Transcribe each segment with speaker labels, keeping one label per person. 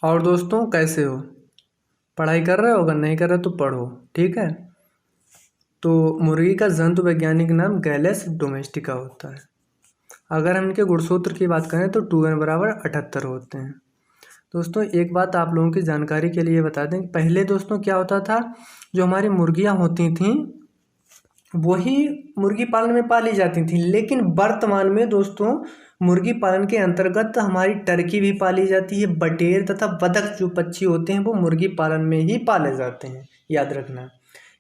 Speaker 1: और दोस्तों कैसे हो? पढ़ाई कर रहे हो? अगर नहीं कर रहे तो पढ़ो, ठीक है। तो मुर्गी का जंतु वैज्ञानिक नाम गैलेस डोमेस्टिका होता है। अगर हम इनके गुणसूत्र की बात करें तो 2n बराबर 78 होते हैं। दोस्तों एक बात आप लोगों की जानकारी के लिए बता दें कि पहले दोस्तों क्या होता था, जो हमारी मुर्गियाँ होती थीं वही मुर्गी पालन में पाली जाती थी, लेकिन वर्तमान में दोस्तों मुर्गी पालन के अंतर्गत हमारी टर्की भी पाली जाती है। बटेर तथा बतख जो पक्षी होते हैं वो मुर्गी पालन में ही पाले जाते हैं, याद रखना।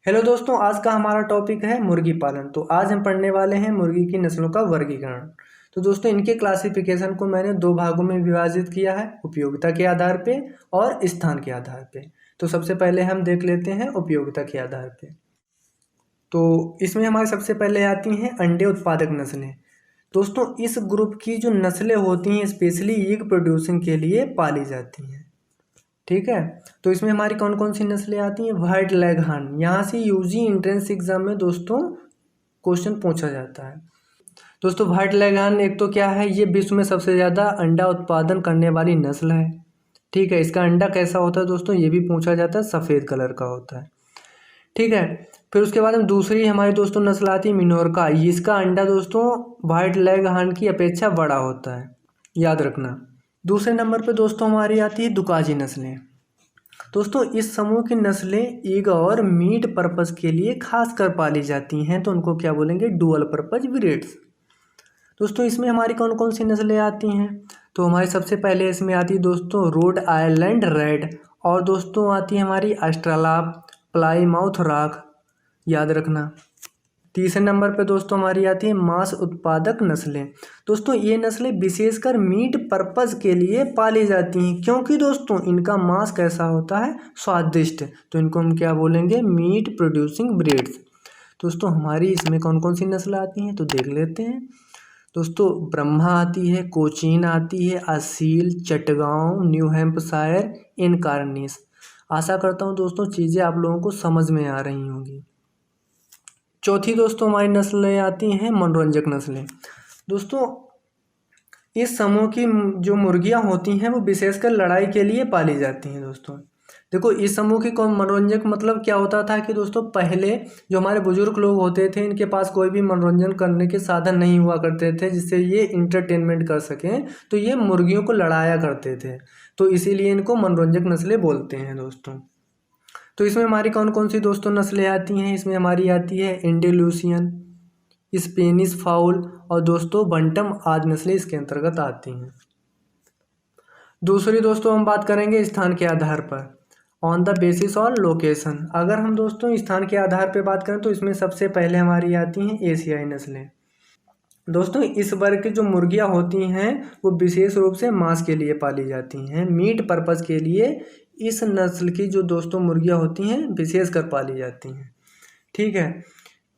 Speaker 1: हेलो दोस्तों, आज का हमारा टॉपिक है मुर्गी पालन। तो आज हम पढ़ने वाले हैं मुर्गी की नस्लों का वर्गीकरण। तो दोस्तों इनके क्लासिफिकेशन को मैंने 2 भागों में विभाजित किया है, उपयोगिता के आधार पे और स्थान के आधार पे। तो सबसे पहले हम देख लेते हैं उपयोगिता के आधार पे। तो इसमें हमारे सबसे पहले आती हैं अंडे उत्पादक नस्लें। दोस्तों इस ग्रुप की जो नस्लें होती हैं स्पेशली एग प्रोड्यूसिंग के लिए पाली जाती हैं, ठीक है। तो इसमें हमारी कौन कौन सी नस्लें आती हैं? व्हाइट लेगहार्न, यहाँ से यूजी एंट्रेंस एग्जाम में दोस्तों क्वेश्चन पूछा जाता है। दोस्तों व्हाइट लेगहार्न एक तो क्या है, ये विश्व में सबसे ज़्यादा अंडा उत्पादन करने वाली नस्ल है, ठीक है। इसका अंडा कैसा होता है दोस्तों, ये भी पूछा जाता है, सफ़ेद कलर का होता है, ठीक है। फिर उसके बाद हम दूसरी हमारी दोस्तों नस्ल आती है मिनोरका। इसका अंडा दोस्तों व्हाइट लेगहार्न की अपेक्षा बड़ा होता है, याद रखना। दूसरे नंबर पे दोस्तों हमारी आती है दुकाजी नस्लें। दोस्तों इस समूह की नस्लें एग और मीट पर्पस के लिए खासकर पाली जाती हैं, तो उनको क्या बोलेंगे? Dual purpose breeds. दोस्तों इसमें हमारी कौन कौन सी नस्लें आती हैं? तो हमारी सबसे पहले इसमें आती है दोस्तों रोड आइलैंड रेड, और दोस्तों आती है हमारी अस्ट्रालाब, प्लाईमाउथ रॉक, याद रखना। तीसरे नंबर पे दोस्तों हमारी आती है मांस उत्पादक नस्लें। दोस्तों ये नस्लें विशेषकर मीट पर्पस के लिए पाली जाती हैं, क्योंकि दोस्तों इनका मांस कैसा होता है? स्वादिष्ट। तो इनको हम क्या बोलेंगे? Meet producing breeds. दोस्तों हमारी इसमें कौन कौन सी नस्लें आती हैं तो देख लेते हैं। दोस्तों ब्रह्मा आती है, कोचीन आती है, असील, चटगांव, न्यू हैम्पशायर, इनकार्निस। आशा करता हूँ दोस्तों चीज़ें आप लोगों को समझ में आ रही होंगी। चौथी दोस्तों हमारी नस्लें आती हैं मनोरंजक नस्लें। दोस्तों इस समूह की जो मुर्गियां होती हैं वो विशेषकर लड़ाई के लिए पाली जाती हैं। दोस्तों देखो इस समूह की कौन मनोरंजक मतलब क्या होता था कि दोस्तों पहले जो हमारे बुजुर्ग लोग होते थे इनके पास कोई भी मनोरंजन करने के साधन नहीं हुआ करते थे जिससे ये इंटरटेनमेंट कर सकें, तो ये मुर्गियों को लड़ाया करते थे, तो इसीलिए इनको मनोरंजक नस्लें बोलते हैं दोस्तों। तो इसमें हमारी कौन कौन सी दोस्तों नस्लें आती हैं? इसमें हमारी आती है एंडेलुसियन, स्पेनिश फाउल और दोस्तों बंटम आदि नस्लें इसके अंतर्गत आती हैं। दूसरी दोस्तों हम बात करेंगे स्थान के आधार पर, on the basis on location. अगर हम दोस्तों स्थान के आधार पर बात करें तो इसमें सबसे पहले हमारी आती हैं एशियाई नस्लें। दोस्तों इस वर्ग की जो मुर्गियां होती हैं वो विशेष रूप से मांस के लिए पाली जाती हैं, मीट पर्पस के लिए इस नस्ल की जो दोस्तों मुर्गियां होती हैं विशेष कर पाली जाती हैं, ठीक है।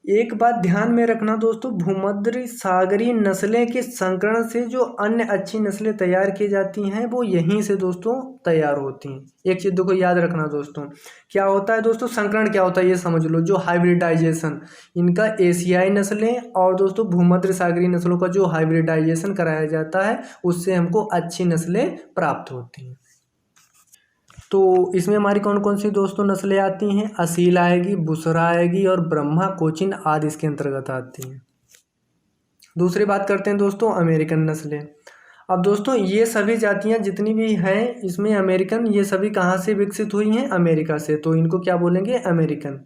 Speaker 1: एक बात ध्यान में रखना दोस्तों, भूमध्य सागरीय नस्लें के संकरण से जो अन्य अच्छी नस्लें तैयार की जाती हैं वो यहीं से दोस्तों तैयार होती हैं। एक चीज़ देखो याद रखना दोस्तों, क्या होता है दोस्तों संकरण क्या होता है ये समझ लो। जो हाइब्रिडाइजेशन इनका एशियाई नस्लें और दोस्तों भूमध्य सागरीय नस्लों का जो हाइब्रिडाइजेशन कराया जाता है उससे हमको अच्छी नस्लें प्राप्त होती हैं। तो इसमें हमारी कौन कौन सी दोस्तों नस्लें आती हैं? असील आएगी, बुसरा आएगी और ब्रह्मा, कोचिन आदि इसके अंतर्गत आती हैं। दूसरी बात करते हैं दोस्तों अमेरिकन नस्लें। अब दोस्तों ये सभी जातियां जितनी भी हैं इसमें अमेरिकन, ये सभी कहाँ से विकसित हुई हैं? अमेरिका से, तो इनको क्या बोलेंगे? अमेरिकन।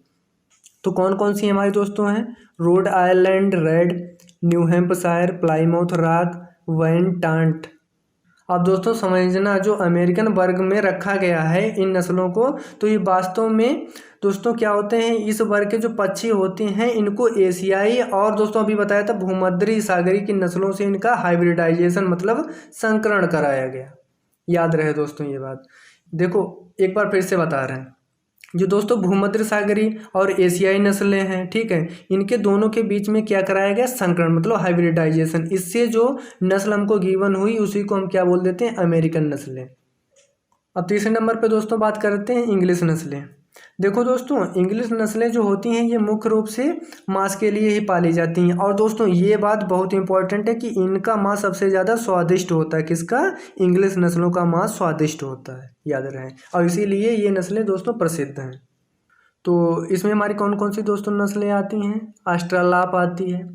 Speaker 1: तो कौन कौन सी हमारी दोस्तों हैं? Rhode Island Red, New Hampshire, Plymouth Rock, वेंटांट। अब दोस्तों समझना जो अमेरिकन वर्ग में रखा गया है इन नस्लों को, तो ये वास्तव में दोस्तों क्या होते हैं, इस वर्ग के जो पक्षी होते हैं इनको एशियाई और दोस्तों अभी बताया था भूमध्य सागरीय की नस्लों से इनका हाइब्रिडाइजेशन मतलब संकरण कराया गया। याद रहे दोस्तों ये बात। देखो एक बार फिर से बता रहे हैं, जो दोस्तों भूमध्य सागरीय और एशियाई नस्लें हैं, ठीक है, इनके दोनों के बीच में क्या कराया गया? संकरण मतलब हाइब्रिडाइजेशन। इससे जो नस्ल हमको गिवन हुई उसी को हम क्या बोल देते हैं? अमेरिकन नस्लें। अब तीसरे नंबर पे दोस्तों बात करते हैं इंग्लिश नस्लें। देखो दोस्तों, इंग्लिश नस्लें जो होती हैं ये मुख्य रूप से मांस के लिए ही पाली जाती हैं। और दोस्तों ये बात बहुत इंपॉर्टेंट है कि इनका मांस सबसे ज़्यादा स्वादिष्ट होता है। किसका? इंग्लिश नस्लों का मांस स्वादिष्ट होता है, याद रहे। और इसीलिए ये नस्लें दोस्तों प्रसिद्ध हैं। तो इसमें हमारी कौन कौन सी दोस्तों नस्लें आती हैं? ऑस्ट्रेलाप आती है,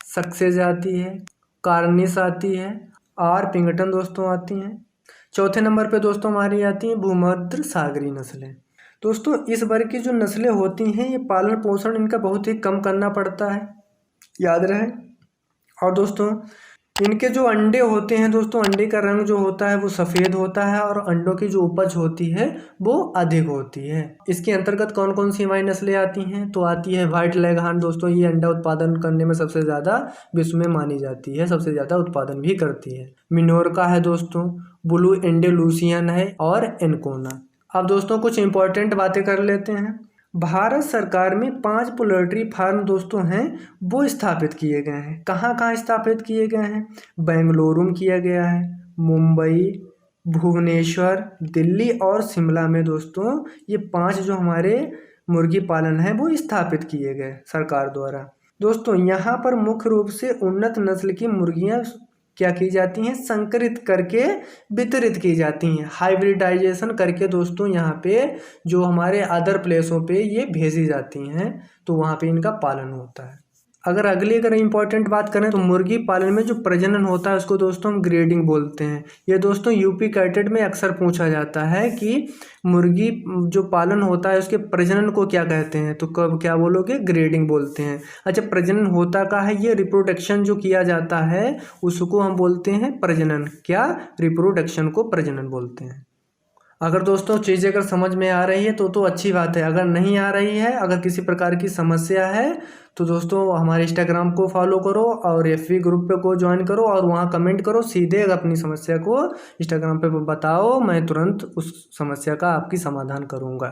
Speaker 1: सक्सेज आती है, कार्निस आती है, और पिंगटन दोस्तों आती हैं। चौथे नंबर पे दोस्तों हमारी आती हैं भूमध्य सागरीय नस्लें। दोस्तों इस वर्ग की जो नस्लें होती हैं ये पालन पोषण इनका बहुत ही कम करना पड़ता है, याद रहे। और दोस्तों इनके जो अंडे होते हैं दोस्तों, अंडे का रंग जो होता है वो सफ़ेद होता है और अंडों की जो उपज होती है वो अधिक होती है। इसके अंतर्गत कौन कौन सी हमारी नस्लें आती हैं? तो आती है व्हाइट लेगहार्न दोस्तों, ये अंडा उत्पादन करने में सबसे ज़्यादा विश्व में मानी जाती है, सबसे ज़्यादा उत्पादन भी करती है। मिनोरका है दोस्तों, ब्लू एंडेलुसियन है, और एनकोना। अब दोस्तों कुछ इंपॉर्टेंट बातें कर लेते हैं। भारत सरकार में 5 पोल्ट्री फार्म दोस्तों हैं वो स्थापित किए गए हैं। कहाँ कहाँ स्थापित किए गए हैं? बेंगलुरु में किया गया है, मुंबई, भुवनेश्वर, दिल्ली और शिमला में दोस्तों ये 5 जो हमारे मुर्गी पालन है वो स्थापित किए गए सरकार द्वारा। दोस्तों यहाँ पर मुख्य रूप से उन्नत नस्ल की मुर्गियाँ क्या की जाती हैं? संकरित करके वितरित की जाती हैं, हाइब्रिडाइजेशन करके दोस्तों यहाँ पे जो हमारे अदर प्लेसों पे ये भेजी जाती हैं, तो वहाँ पे इनका पालन होता है। अगर इम्पोर्टेंट बात करें तो मुर्गी पालन में जो प्रजनन होता है उसको दोस्तों हम ग्रेडिंग बोलते हैं। ये दोस्तों यूपी कैटेट में अक्सर पूछा जाता है कि मुर्गी जो पालन होता है उसके प्रजनन को क्या कहते हैं, तो कब क्या बोलोगे? ग्रेडिंग बोलते हैं। अच्छा, प्रजनन होता का है? ये रिप्रोडक्शन जो किया जाता है उसको हम बोलते हैं प्रजनन। क्या? रिप्रोडक्शन को प्रजनन बोलते हैं। अगर दोस्तों चीज़ें अगर समझ में आ रही है तो अच्छी बात है। अगर नहीं आ रही है, अगर किसी प्रकार की समस्या है तो दोस्तों हमारे इंस्टाग्राम को फॉलो करो और एफबी ग्रुप पे को ज्वाइन करो और वहाँ कमेंट करो। सीधे अपनी समस्या को इंस्टाग्राम पे बताओ, मैं तुरंत उस समस्या का आपकी समाधान करूँगा।